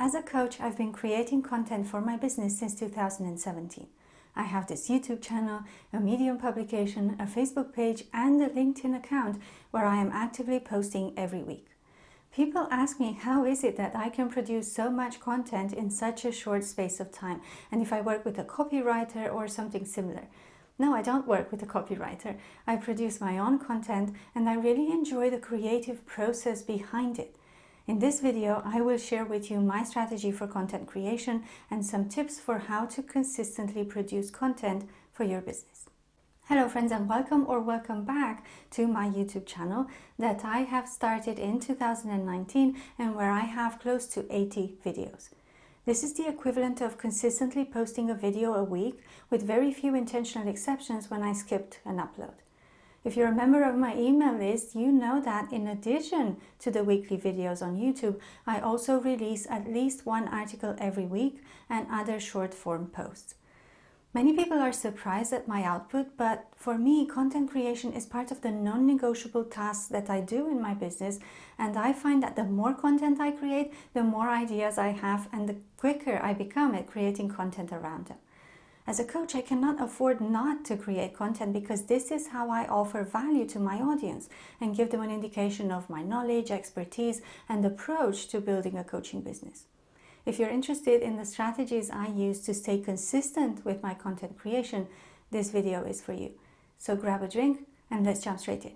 As a coach, I've been creating content for my business since 2017. I have this YouTube channel, a Medium publication, a Facebook page, and a LinkedIn account where I am actively posting every week. People ask me how is it that I can produce so much content in such a short space of time, and if I work with a copywriter or something similar. No, I don't work with a copywriter. I produce my own content and I really enjoy the creative process behind it. In this video, I will share with you my strategy for content creation and some tips for how to consistently produce content for your business. Hello friends, and welcome back to my YouTube channel that I have started in 2019 and where I have close to 80 videos. This is the equivalent of consistently posting a video a week with very few intentional exceptions when I skipped an upload. If you're a member of my email list, you know that in addition to the weekly videos on YouTube, I also release at least one article every week and other short form posts. Many people are surprised at my output, but for me, content creation is part of the non-negotiable tasks that I do in my business, and I find that the more content I create, the more ideas I have and the quicker I become at creating content around them. As a coach, I cannot afford not to create content because this is how I offer value to my audience and give them an indication of my knowledge, expertise, and approach to building a coaching business. If you're interested in the strategies I use to stay consistent with my content creation, this video is for you. So grab a drink and let's jump straight in.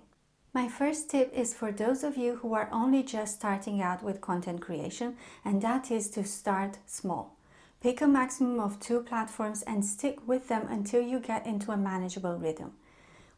My first tip is for those of you who are only just starting out with content creation, and that is to start small. Pick a maximum of 2 platforms and stick with them until you get into a manageable rhythm.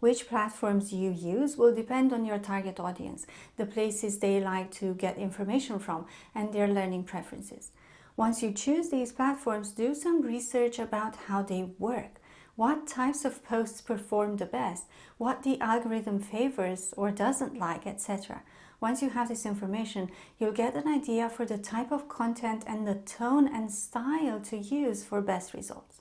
Which platforms you use will depend on your target audience, the places they like to get information from, and their learning preferences. Once you choose these platforms, do some research about how they work, what types of posts perform the best, what the algorithm favors or doesn't like, etc. Once you have this information, you'll get an idea for the type of content and the tone and style to use for best results.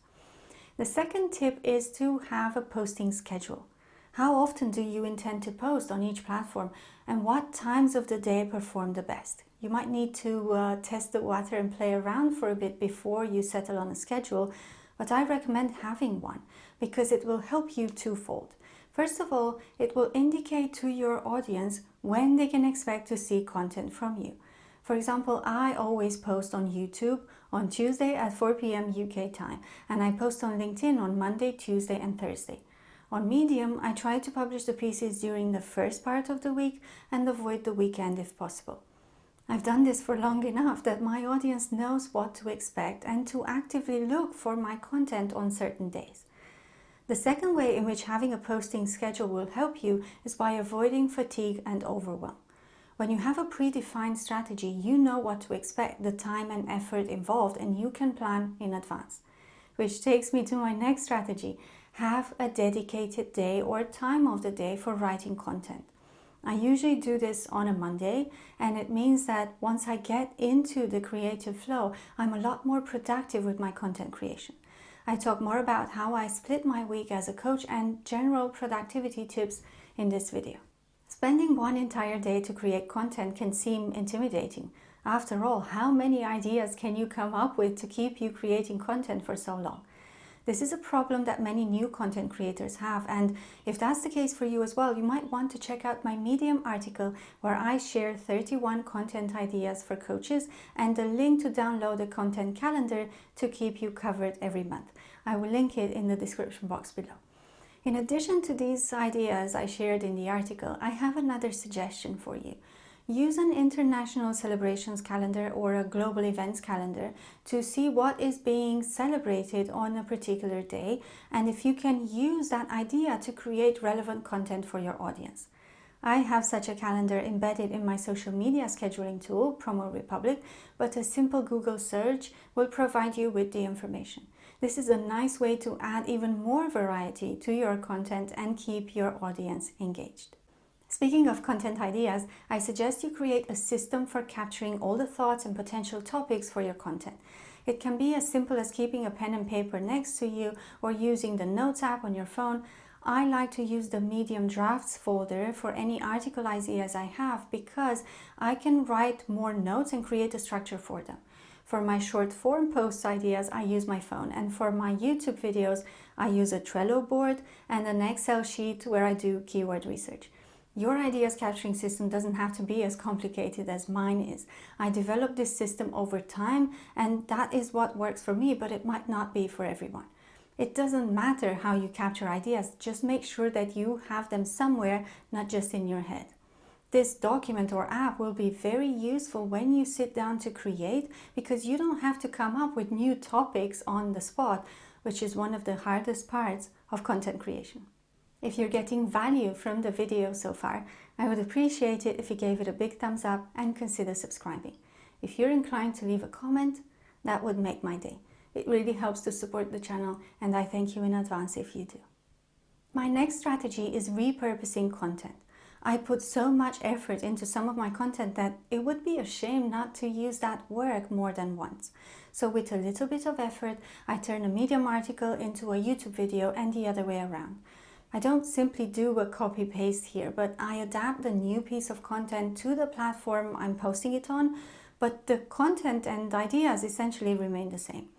The second tip is to have a posting schedule. How often do you intend to post on each platform, and what times of the day perform the best? You might need to test the water and play around for a bit before you settle on a schedule, but I recommend having one because it will help you twofold. First of all, it will indicate to your audience when they can expect to see content from you. For example, I always post on YouTube on Tuesday at 4 p.m. UK time, and I post on LinkedIn on Monday, Tuesday, and Thursday. On Medium, I try to publish the pieces during the first part of the week and avoid the weekend if possible. I've done this for long enough that my audience knows what to expect and to actively look for my content on certain days. The second way in which having a posting schedule will help you is by avoiding fatigue and overwhelm. When you have a predefined strategy, you know what to expect, the time and effort involved, and you can plan in advance. Which takes me to my next strategy. Have a dedicated day or time of the day for writing content. I usually do this on a Monday, and it means that once I get into the creative flow, I'm a lot more productive with my content creation. I talk more about how I split my week as a coach and general productivity tips in this video. Spending one entire day to create content can seem intimidating. After all, how many ideas can you come up with to keep you creating content for so long? This is a problem that many new content creators have, and if that's the case for you as well, you might want to check out my Medium article where I share 31 content ideas for coaches and a link to download a content calendar to keep you covered every month. I will link it in the description box below. In addition to these ideas I shared in the article, I have another suggestion for you. Use an international celebrations calendar or a global events calendar to see what is being celebrated on a particular day, and if you can use that idea to create relevant content for your audience. I have such a calendar embedded in my social media scheduling tool, Promo Republic, but a simple Google search will provide you with the information. This is a nice way to add even more variety to your content and keep your audience engaged. Speaking of content ideas, I suggest you create a system for capturing all the thoughts and potential topics for your content. It can be as simple as keeping a pen and paper next to you or using the Notes app on your phone. I like to use the Medium Drafts folder for any article ideas I have because I can write more notes and create a structure for them. For my short form post ideas, I use my phone, and for my YouTube videos, I use a Trello board and an Excel sheet where I do keyword research. Your ideas capturing system doesn't have to be as complicated as mine is. I developed this system over time, and that is what works for me, but it might not be for everyone. It doesn't matter how you capture ideas, just make sure that you have them somewhere, not just in your head. This document or app will be very useful when you sit down to create, because you don't have to come up with new topics on the spot, which is one of the hardest parts of content creation. If you're getting value from the video so far, I would appreciate it if you gave it a big thumbs up and consider subscribing. If you're inclined to leave a comment, that would make my day. It really helps to support the channel, and I thank you in advance if you do. My next strategy is repurposing content. I put so much effort into some of my content that it would be a shame not to use that work more than once. So with a little bit of effort, I turn a Medium article into a YouTube video and the other way around. I don't simply do a copy-paste here, but I adapt the new piece of content to the platform I'm posting it on, but the content and ideas essentially remain the same.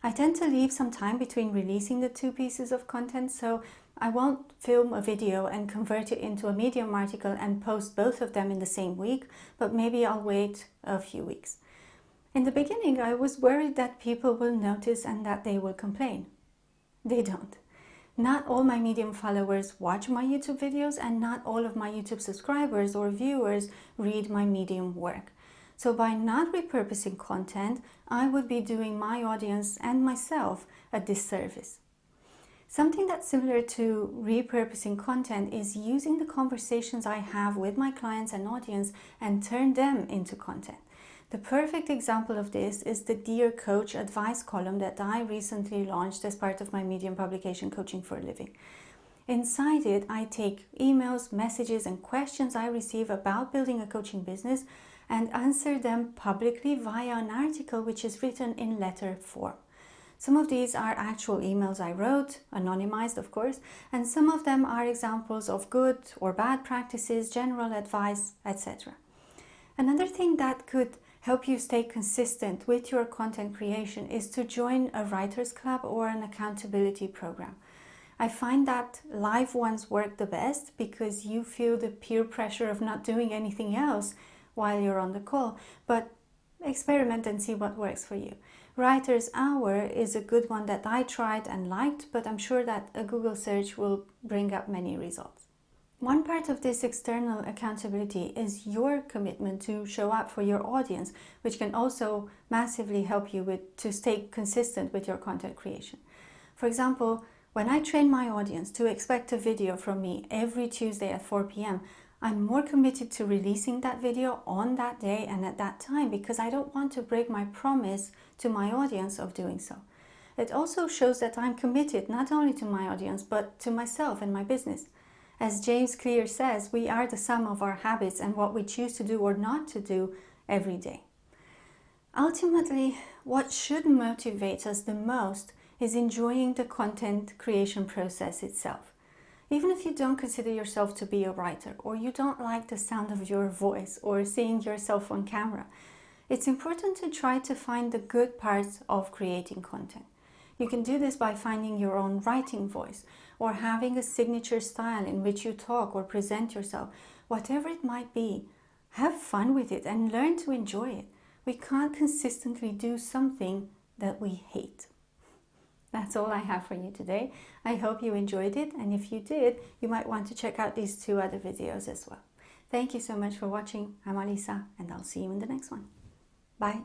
I tend to leave some time between releasing the two pieces of content, so I won't film a video and convert it into a Medium article and post both of them in the same week, but maybe I'll wait a few weeks. In the beginning, I was worried that people will notice and that they will complain. They don't. Not all my Medium followers watch my YouTube videos, and not all of my YouTube subscribers or viewers read my Medium work. So by not repurposing content, I would be doing my audience and myself a disservice. Something that's similar to repurposing content is using the conversations I have with my clients and audience and turn them into content. The perfect example of this is the Dear Coach advice column that I recently launched as part of my Medium publication, Coaching for a Living. Inside it, I take emails, messages, and questions I receive about building a coaching business and answer them publicly via an article which is written in letter form. Some of these are actual emails I wrote, anonymized of course, and some of them are examples of good or bad practices, general advice, etc. Another thing that could help you stay consistent with your content creation is to join a writers club or an accountability program. I find that live ones work the best because you feel the peer pressure of not doing anything else while you're on the call, but experiment and see what works for you. Writer's Hour is a good one that I tried and liked, but I'm sure that a Google search will bring up many results. One part of this external accountability is your commitment to show up for your audience, which can also massively help you to stay consistent with your content creation. For example, when I train my audience to expect a video from me every Tuesday at 4 p.m., I'm more committed to releasing that video on that day and at that time because I don't want to break my promise to my audience of doing so. It also shows that I'm committed not only to my audience, but to myself and my business. As James Clear says, we are the sum of our habits and what we choose to do or not to do every day. Ultimately, what should motivate us the most is enjoying the content creation process itself. Even if you don't consider yourself to be a writer, or you don't like the sound of your voice or seeing yourself on camera, it's important to try to find the good parts of creating content. You can do this by finding your own writing voice or having a signature style in which you talk or present yourself. Whatever it might be, have fun with it and learn to enjoy it. We can't consistently do something that we hate. That's all I have for you today. I hope you enjoyed it, and if you did, you might want to check out these 2 other videos as well. Thank you so much for watching. I'm Alisa, and I'll see you in the next one. Bye.